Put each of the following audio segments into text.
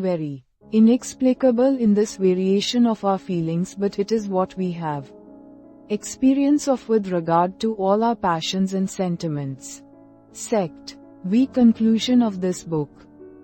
very inexplicable in this variation of our feelings, but it is what we have experience of with regard to all our passions and sentiments. Sect. Weak conclusion of this book.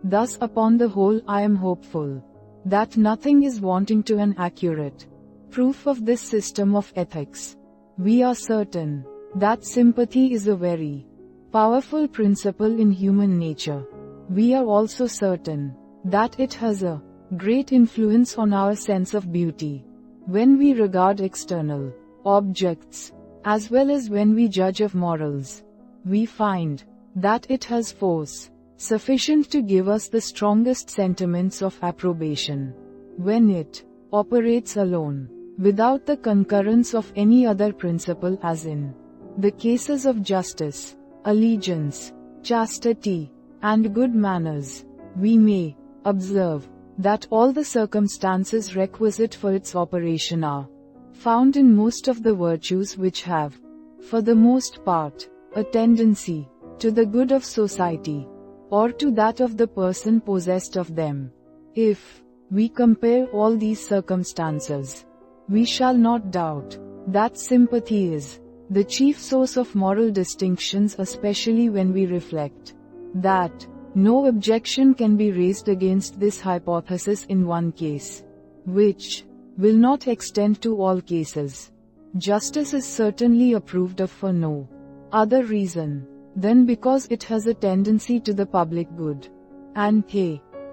Thus upon the whole I am hopeful that nothing is wanting to an accurate proof of this system of ethics. We are certain that sympathy is a very powerful principle in human nature. We are also certain that it has a great influence on our sense of beauty. When we regard external objects, as well as when we judge of morals, we find that it has force sufficient to give us the strongest sentiments of approbation. When it operates alone, without the concurrence of any other principle, as in the cases of justice, allegiance, chastity, and good manners, we may observe that all the circumstances requisite for its operation are found in most of the virtues which have, for the most part, a tendency to the good of society, or to that of the person possessed of them. If we compare all these circumstances, we shall not doubt that sympathy is the chief source of moral distinctions, especially when we reflect that no objection can be raised against this hypothesis in one case, which will not extend to all cases. Justice is certainly approved of for no other reason than because it has a tendency to the public good. And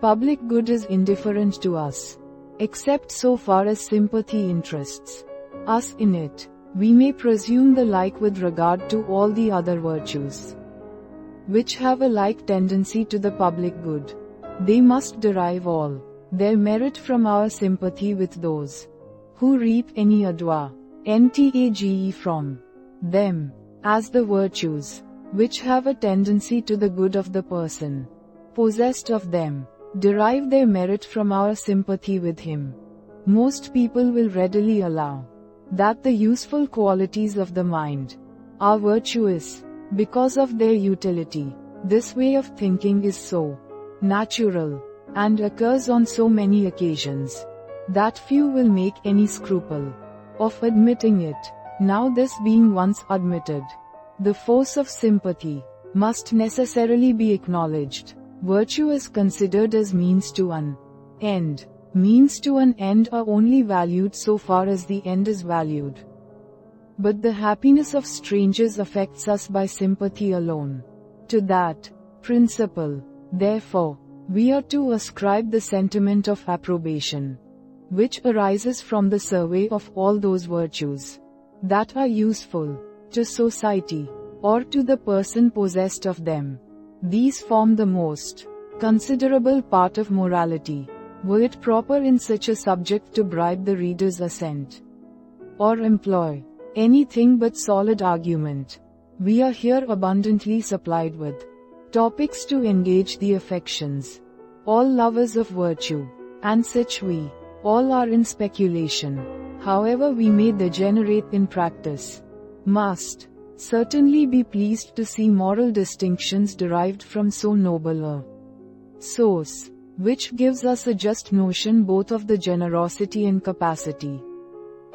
public good is indifferent to us, except so far as sympathy interests us in it. We may presume the like with regard to all the other virtues, which have a like tendency to the public good. They must derive all their merit from our sympathy with those who reap any advantage from them, as the virtues which have a tendency to the good of the person possessed of them derive their merit from our sympathy with him. Most people will readily allow that the useful qualities of the mind are virtuous because of their utility. This way of thinking is so natural and occurs on so many occasions that few will make any scruple of admitting it. Now, this being once admitted, the force of sympathy must necessarily be acknowledged. Virtue is considered as means to an end. Means to an end are only valued so far as the end is valued. But the happiness of strangers affects us by sympathy alone. To that principle, therefore, we are to ascribe the sentiment of approbation, which arises from the survey of all those virtues that are useful to society, or to the person possessed of them. These form the most considerable part of morality. Were it proper in such a subject to bribe the reader's assent, or employ anything but solid argument, we are here abundantly supplied with topics to engage the affections. All lovers of virtue, and such we all are in speculation, however we may degenerate in practice, must certainly be pleased to see moral distinctions derived from so noble a source, which gives us a just notion both of the generosity and capacity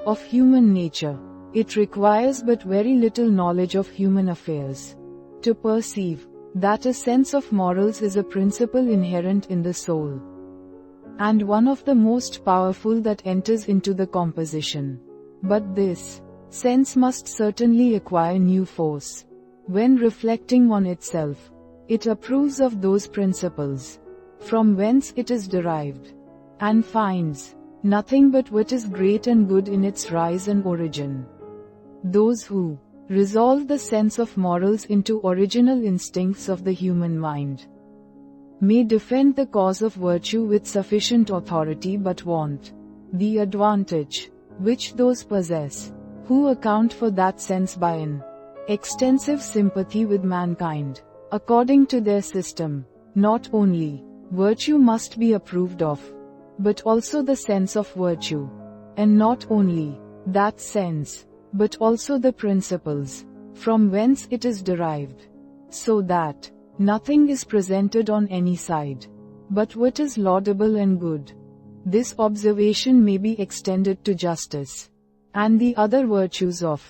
of human nature. It requires but very little knowledge of human affairs to perceive that a sense of morals is a principle inherent in the soul, and one of the most powerful that enters into the composition. But this sense must certainly acquire new force. When reflecting on itself, it approves of those principles from whence it is derived, and finds nothing but what is great and good in its rise and origin. Those who resolve the sense of morals into original instincts of the human mind may defend the cause of virtue with sufficient authority, but want the advantage which those possess who account for that sense by an extensive sympathy with mankind. According to their system, not only virtue must be approved of, but also the sense of virtue, and not only that sense, but also the principles from whence it is derived, so that nothing is presented on any side but what is laudable and good. This observation may be extended to justice and the other virtues of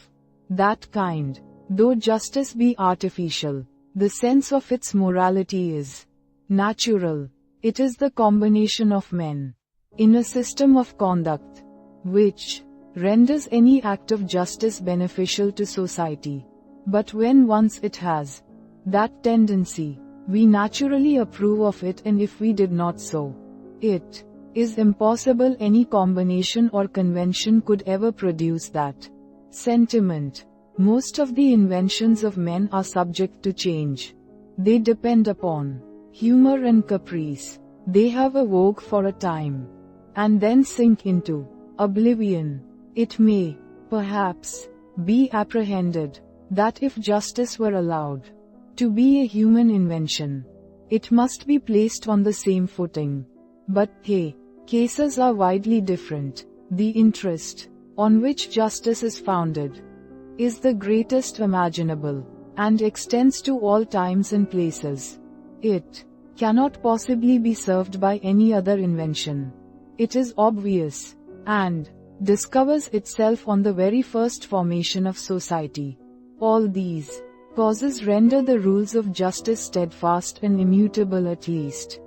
that kind. Though justice be artificial, the sense of its morality is natural. It is the combination of men in a system of conduct which renders any act of justice beneficial to society. But when once it has that tendency, we naturally approve of it, and if we did not so, it is impossible any combination or convention could ever produce that sentiment. Most of the inventions of men are subject to change. They depend upon humor and caprice. They have a vogue for a time, and then sink into oblivion. It may, perhaps, be apprehended that if justice were allowed to be a human invention, it must be placed on the same footing. But cases are widely different. The interest on which justice is founded is the greatest imaginable, and extends to all times and places. It cannot possibly be served by any other invention. It is obvious, and discovers itself on the very first formation of society. All these causes render the rules of justice steadfast and immutable, at least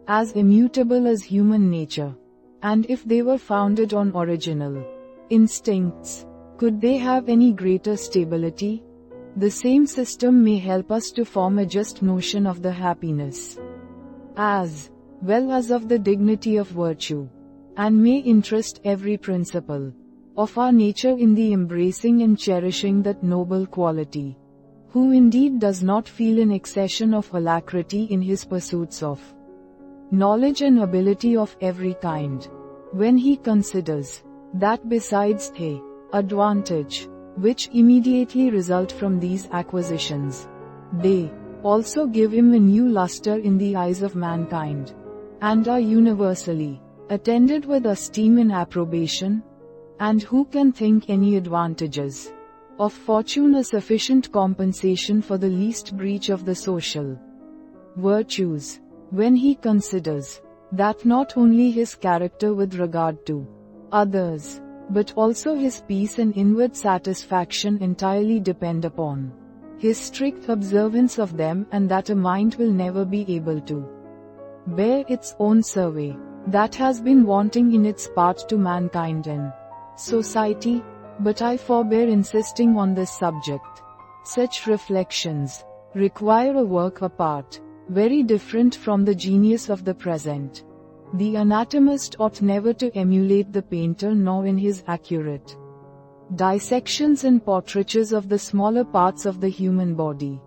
as immutable as human nature. And if they were founded on original instincts, could they have any greater stability? The same system may help us to form a just notion of the happiness, as well as of the dignity of virtue, and may interest every principle of our nature in the embracing and cherishing that noble quality. Who indeed does not feel an accession of alacrity in his pursuits of knowledge and ability of every kind, when he considers that besides the advantage which immediately result from these acquisitions, they also give him a new luster in the eyes of mankind, and are universally attended with esteem and approbation? And who can think any advantages of fortune a sufficient compensation for the least breach of the social virtues, when he considers that not only his character with regard to others, but also his peace and inward satisfaction entirely depend upon his strict observance of them, and that a mind will never be able to bear its own survey, that has been wanting in its part to mankind and society? But I forbear insisting on this subject. Such reflections require a work apart, very different from the genius of the present. The anatomist ought never to emulate the painter, nor in his accurate dissections and portraitures of the smaller parts of the human body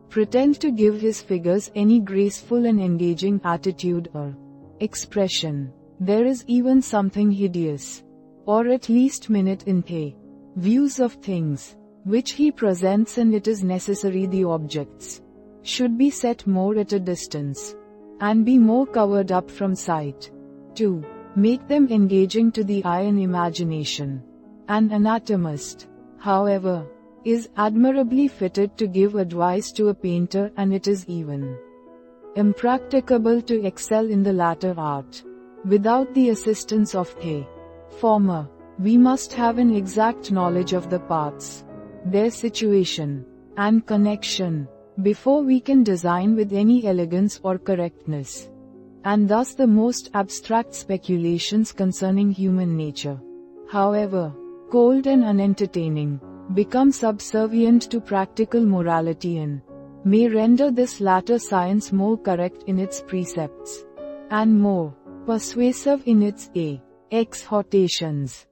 pretend to give his figures any graceful and engaging attitude or expression. There is even something hideous, or at least minute, in the views of things which he presents, and it is necessary the objects should be set more at a distance, and be more covered up from sight, to make them engaging to the eye and imagination. An anatomist, however, is admirably fitted to give advice to a painter, and it is even impracticable to excel in the latter art without the assistance of the former. We must have an exact knowledge of the parts, their situation and connection, before we can design with any elegance or correctness. And thus the most abstract speculations concerning human nature, however cold and unentertaining, become subservient to practical morality, and may render this latter science more correct in its precepts, and more persuasive in its exhortations.